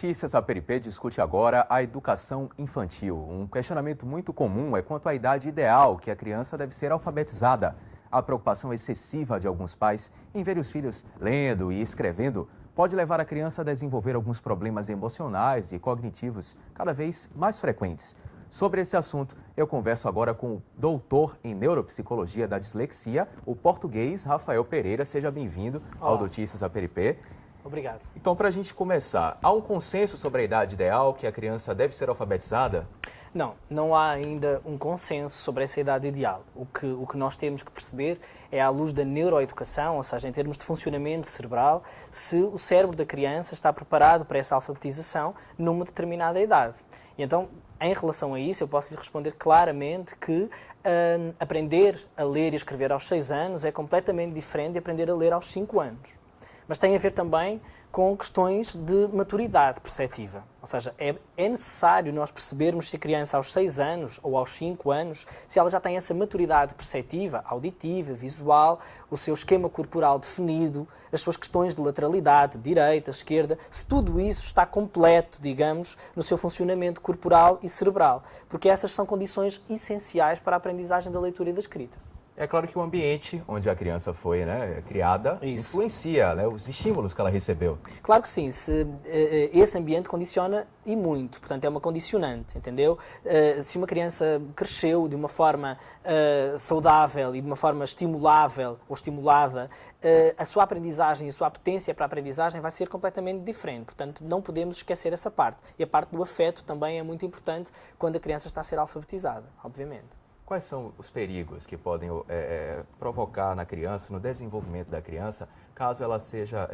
Notícias APP discute agora a educação infantil. Um questionamento muito comum é quanto à idade ideal que a criança deve ser alfabetizada. A preocupação excessiva de alguns pais em ver os filhos lendo e escrevendo pode levar a criança a desenvolver alguns problemas emocionais e cognitivos cada vez mais frequentes. Sobre esse assunto, eu converso agora com o doutor em neuropsicologia da dislexia, o português Rafael Pereira. Seja bem-vindo ao Notícias APP. Obrigado. Então, para a gente começar, há um consenso sobre a idade ideal que a criança deve ser alfabetizada? Não há ainda um consenso sobre essa idade ideal. O que nós temos que perceber é, à luz da neuroeducação, ou seja, em termos de funcionamento cerebral, se o cérebro da criança está preparado para essa alfabetização numa determinada idade. E então, em relação a isso, eu posso lhe responder claramente que aprender a ler e escrever aos 6 anos é completamente diferente de aprender a ler aos 5 anos. Mas tem a ver também com questões de maturidade perceptiva. Ou seja, é necessário nós percebermos se a criança aos 6 anos ou aos 5 anos, se ela já tem essa maturidade perceptiva, auditiva, visual, o seu esquema corporal definido, as suas questões de lateralidade, direita, esquerda, se tudo isso está completo, digamos, no seu funcionamento corporal e cerebral. Porque essas são condições essenciais para a aprendizagem da leitura e da escrita. É claro que o ambiente onde a criança foi criada influencia os estímulos que ela recebeu. Claro que sim, esse ambiente condiciona e muito, portanto é uma condicionante, entendeu? Se uma criança cresceu de uma forma saudável e de uma forma estimulável ou estimulada, a sua aprendizagem e a sua apetência para a aprendizagem vai ser completamente diferente, portanto não podemos esquecer essa parte. E a parte do afeto também é muito importante quando a criança está a ser alfabetizada, obviamente. Quais são os perigos que podem provocar na criança, no desenvolvimento da criança, caso ela seja,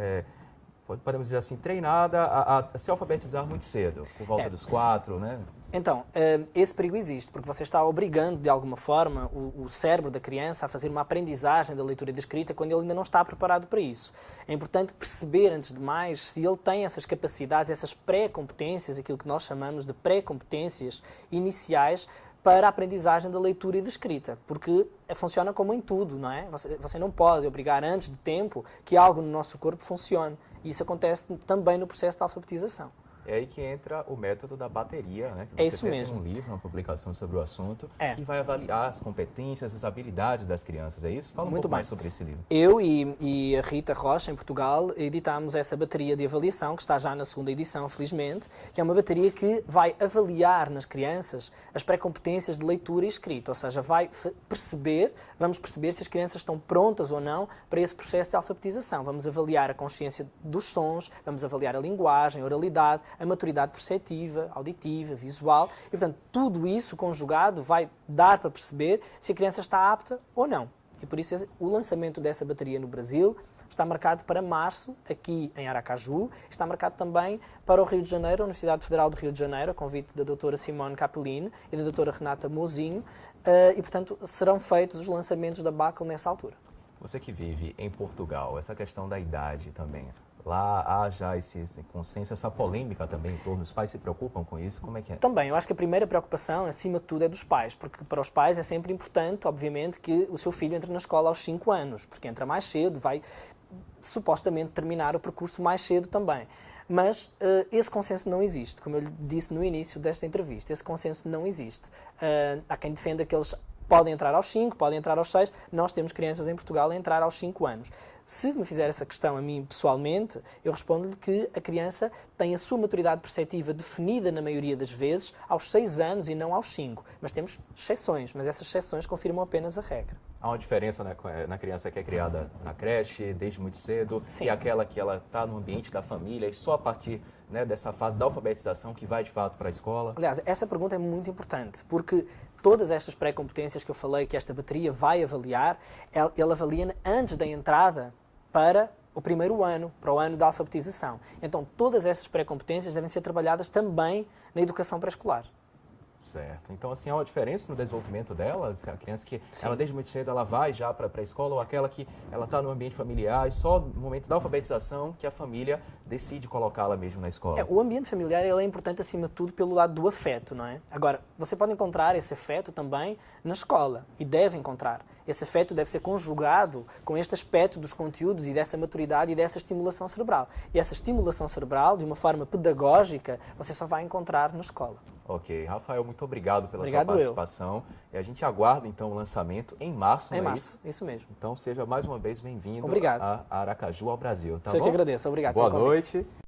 podemos dizer assim, treinada a se alfabetizar muito cedo, por volta dos 4, né? Então, esse perigo existe, porque você está obrigando, de alguma forma, o cérebro da criança a fazer uma aprendizagem da leitura e da escrita quando ele ainda não está preparado para isso. É importante perceber, antes de mais, se ele tem essas capacidades, essas pré-competências, aquilo que nós chamamos de pré-competências iniciais, para a aprendizagem da leitura e da escrita, porque funciona como em tudo, não é? Você não pode obrigar antes de tempo que algo no nosso corpo funcione. E isso acontece também no processo de alfabetização. É aí que entra o método da bateria, né? Que é você isso tem mesmo. Um livro, uma publicação sobre o assunto, que vai avaliar as competências, as habilidades das crianças, é isso? Fala um pouco mais sobre esse livro. Eu e a Rita Rocha, em Portugal, editámos essa bateria de avaliação, que está já na 2ª edição, felizmente, que é uma bateria que vai avaliar nas crianças as pré-competências de leitura e escrita, ou seja, vamos perceber se as crianças estão prontas ou não para esse processo de alfabetização. Vamos avaliar a consciência dos sons, vamos avaliar a linguagem, a oralidade, a maturidade perceptiva, auditiva, visual, e, portanto, tudo isso conjugado vai dar para perceber se a criança está apta ou não. E por isso o lançamento dessa bateria no Brasil está marcado para março, aqui em Aracaju, está marcado também para o Rio de Janeiro, a Universidade Federal do Rio de Janeiro, a convite da doutora Simone Capellini e da doutora Renata Mozinho, e, portanto, serão feitos os lançamentos da BACL nessa altura. Você que vive em Portugal, essa questão da idade também, lá há já esse consenso, essa polêmica também em torno, os pais se preocupam com isso, como é que é? Também, eu acho que a primeira preocupação, acima de tudo, é dos pais, porque para os pais é sempre importante, obviamente, que o seu filho entre na escola aos 5 anos, porque entra mais cedo, vai supostamente terminar o percurso mais cedo também. Mas esse consenso não existe, como eu lhe disse no início desta entrevista, esse consenso não existe. Há quem defenda que eles podem entrar aos 5, podem entrar aos 6, nós temos crianças em Portugal a entrar aos 5 anos. Se me fizer essa questão a mim pessoalmente, eu respondo-lhe que a criança tem a sua maturidade perceptiva definida na maioria das vezes aos 6 anos e não aos 5. Mas temos exceções, mas essas exceções confirmam apenas a regra. Há uma diferença na criança que é criada na creche, desde muito cedo, Sim. E aquela que ela está no ambiente da família e só a partir dessa fase da alfabetização que vai de fato para a escola? Aliás, essa pergunta é muito importante, porque todas estas pré-competências que eu falei que esta bateria vai avaliar, ela avalia antes da entrada para o primeiro ano, para o ano da alfabetização. Então, todas essas pré-competências devem ser trabalhadas também na educação pré-escolar. Certo. Então, assim, há uma diferença no desenvolvimento dela? A criança que, ela desde muito cedo, ela vai já para a escola, ou aquela que ela está no ambiente familiar e só no momento da alfabetização que a família decide colocá-la mesmo na escola? O ambiente familiar ele é importante, acima de tudo, pelo lado do afeto, não é? Agora, você pode encontrar esse afeto também na escola, e deve encontrar. Esse afeto deve ser conjugado com este aspecto dos conteúdos e dessa maturidade e dessa estimulação cerebral. E essa estimulação cerebral, de uma forma pedagógica, você só vai encontrar na escola. Ok. Rafael, muito obrigado pela sua Obrigado participação. E a gente aguarda, então, o lançamento em março, Em não é março, isso mesmo. Então, seja mais uma vez bem-vindo Obrigado. a Aracaju, ao Brasil. Tá Eu bom? que agradeço. Obrigado Boa pelo convite. noite.